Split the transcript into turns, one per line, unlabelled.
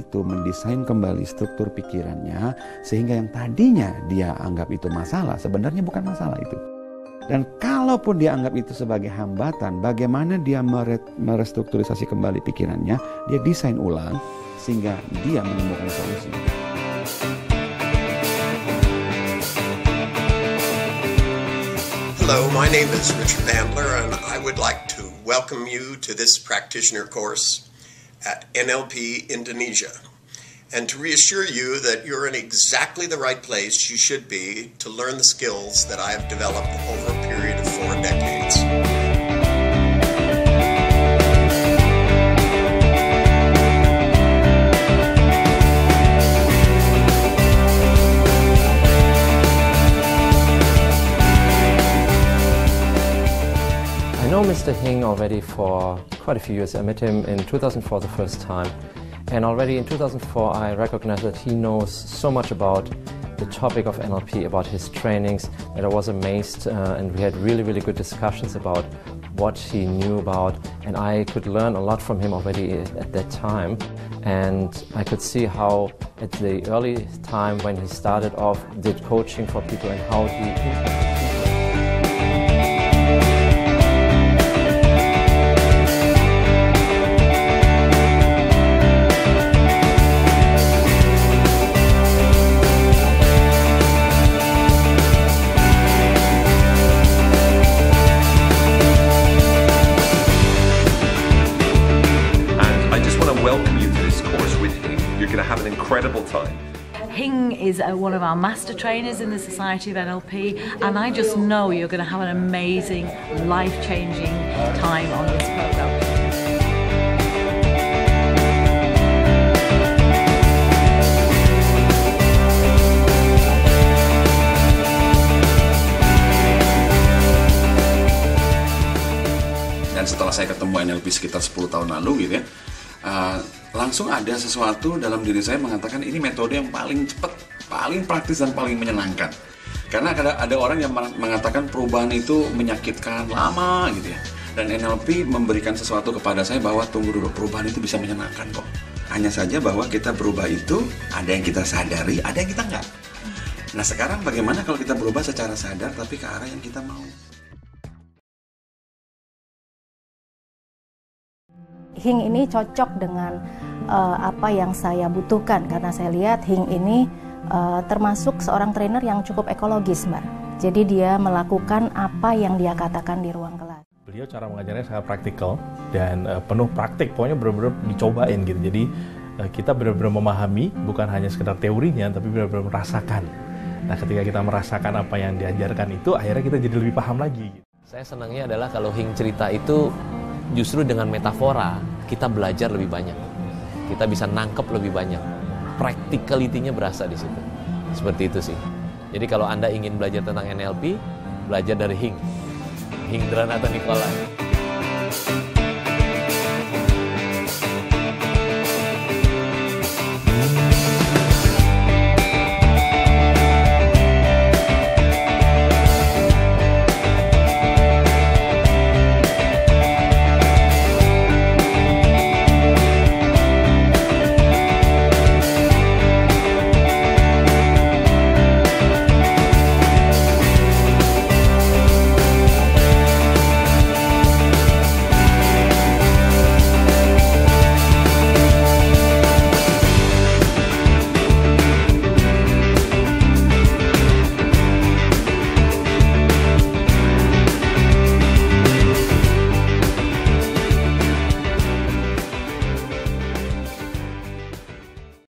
itu mendesain kembali struktur pikirannya, sehingga yang tadinya dia anggap itu masalah, sebenarnya bukan masalah itu. Dan kalaupun dia anggap itu sebagai hambatan, bagaimana dia merestrukturisasi kembali pikirannya, dia desain ulang, sehingga dia menemukan solusi.
Hello, my name is Richard Bandler, and I would like to welcome you to this practitioner course at NLP Indonesia, and to reassure you that you're in exactly the right place you should be to learn the skills that I have developed over a period of 4 decades.
I know Mr. Hing already for quite a few years. I met him in 2004 the first time, and already in 2004 I recognized that he knows so much about the topic of NLP, about his trainings, that I was amazed, and we had really good discussions about what he knew about, and I could learn a lot from him already at that time. And I could see how at the early time when he started off did coaching for people and how he
have an incredible time.
Hing is one of our master trainers in the Society of NLP, and I just know you're going to have an amazing, life-changing time on this program.
Dan setelah saya ketemu NLP sekitar 10 tahun lalu gitu ya, langsung ada sesuatu dalam diri saya mengatakan ini metode yang paling cepat, paling praktis dan paling menyenangkan. Karena ada orang yang mengatakan perubahan itu menyakitkan, lama gitu ya. Dan NLP memberikan sesuatu kepada saya bahwa tunggu dulu, perubahan itu bisa menyenangkan kok. Hanya saja bahwa kita berubah itu ada yang kita sadari, ada yang kita enggak. Nah sekarang bagaimana kalau kita berubah secara sadar tapi ke arah yang kita mau?
Hing ini cocok dengan apa yang saya butuhkan, karena saya lihat Hing ini termasuk seorang trainer yang cukup ekologis, Mbak. Jadi dia melakukan apa yang dia katakan di ruang kelas.
Beliau cara mengajarnya sangat praktikal dan penuh praktik, pokoknya benar-benar dicobain gitu. Jadi kita benar-benar memahami, bukan hanya sekedar teorinya, tapi benar-benar merasakan. Nah ketika kita merasakan apa yang diajarkan itu, akhirnya kita jadi lebih paham lagi.
Saya senangnya adalah kalau Hing cerita itu justru dengan metafora kita belajar lebih banyak, kita bisa nangkep lebih banyak, practicality-nya berasa di situ. Seperti itu sih. Jadi kalau Anda ingin belajar tentang NLP, belajar dari Hing Dranata Nikolai.